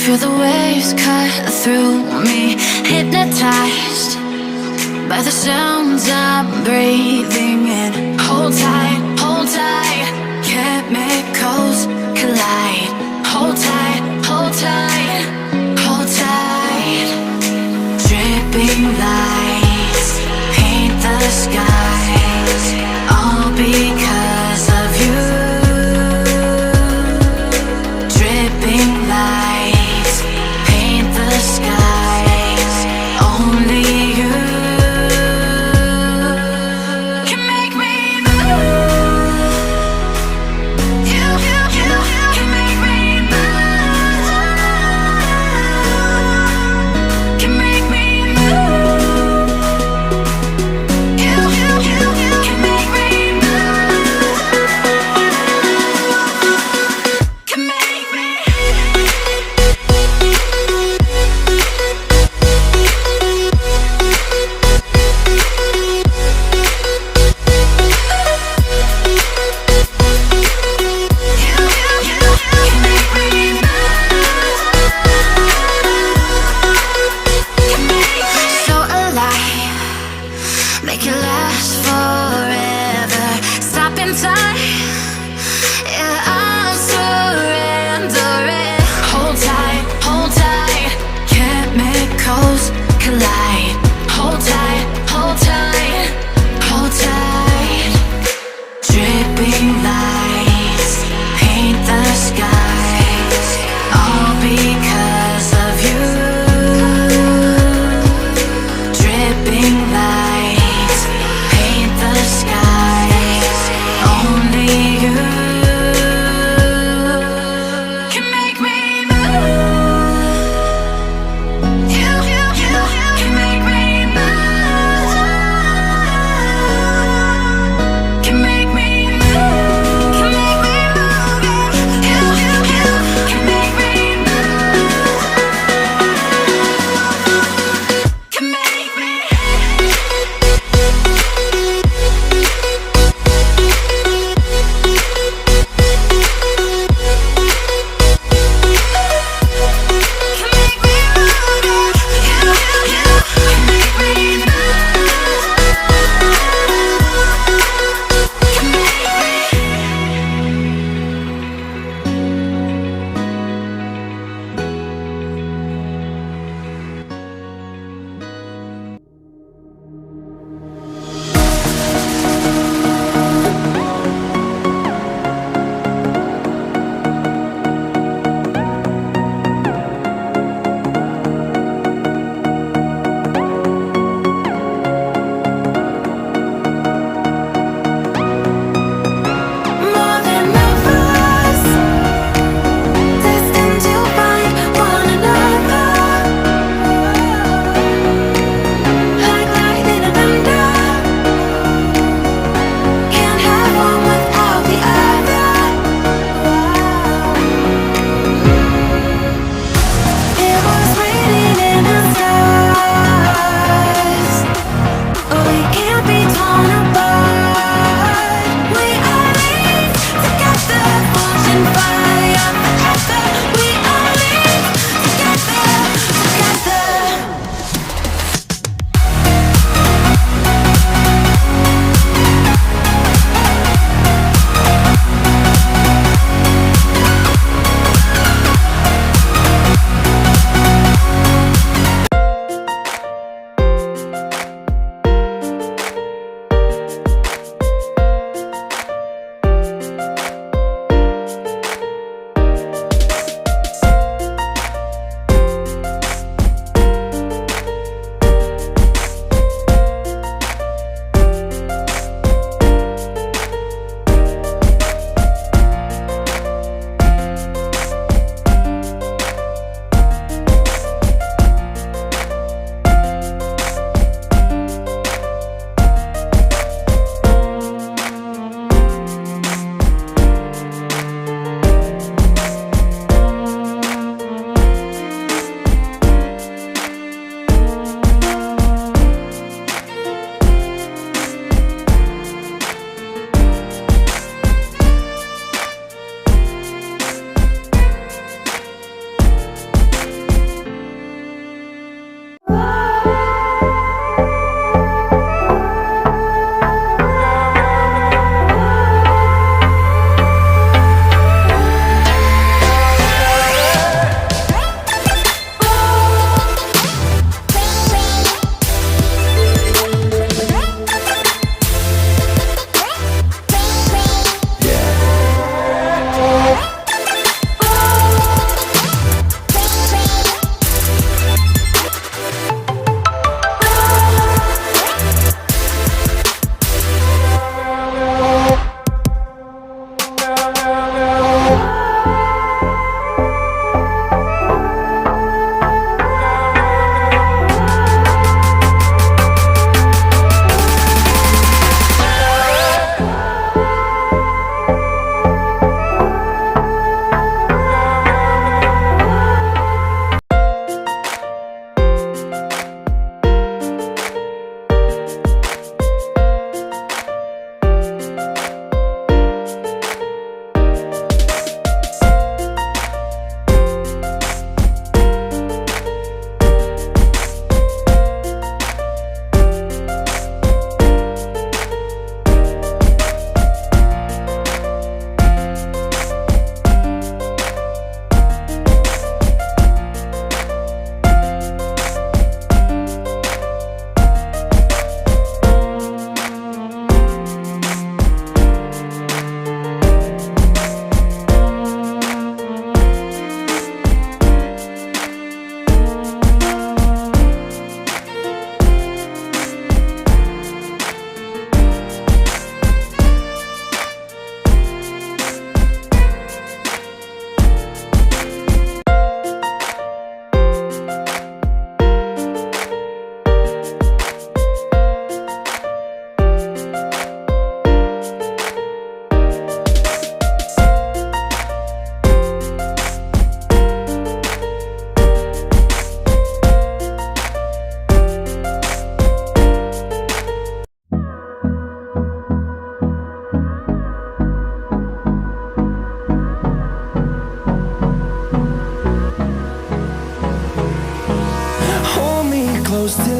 Feel the waves cut through me, hypnotized by the sounds I'm breathing in. Hold tight, chemicals collide. Hold tight, hold tight, hold tight. Dripping lights paint the skies, all because of you. Dripping lights paint the skies, only you can make me move. You can make me move.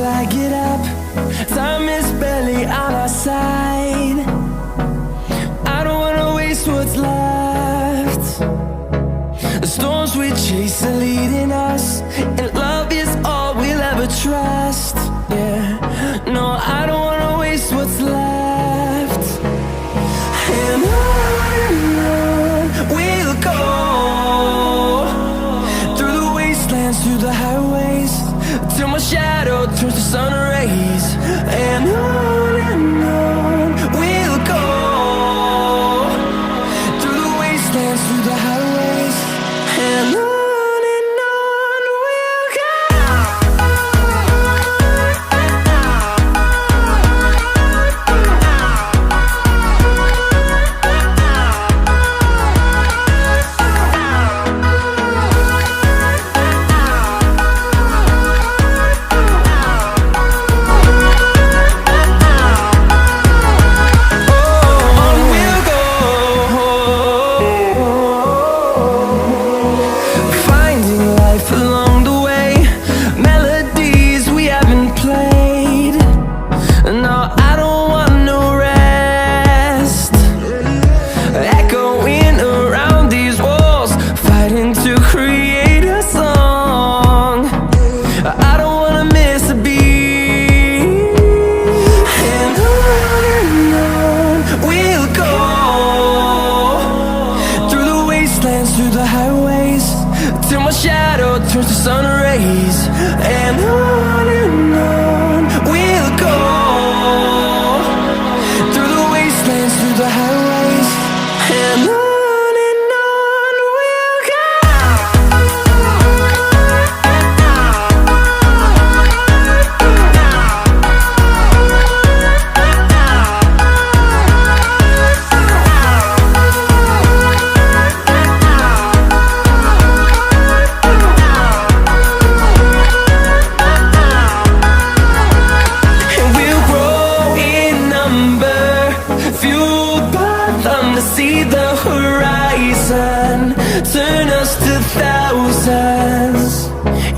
I get up, time is barely on our side. I don't wanna waste what's left. The storms we chase are leading us, and love is all we'll ever trust. Yeah, no, I don't wanna waste what's left. And on we'll go, through the wastelands, through the highways, till my shadow turns to sun rays. And on we'll go, through the wastelands, through the highways, and on we'll go. Finding life along the way, melodies we haven't played. No, I don't want no rest. Echoing around these walls, fighting to create a song. I don't wanna miss a beat. And on we'll go, through the wastelands, through the highways, till my shadow turns to sun rays. And on we'll go, through the wastelands, through the highways, and on we'll go. And we'll grow in number, fueled by them to see the horizon, turn us to thousands.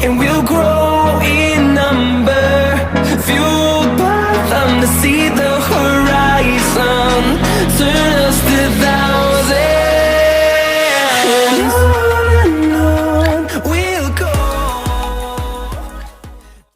And we'll grow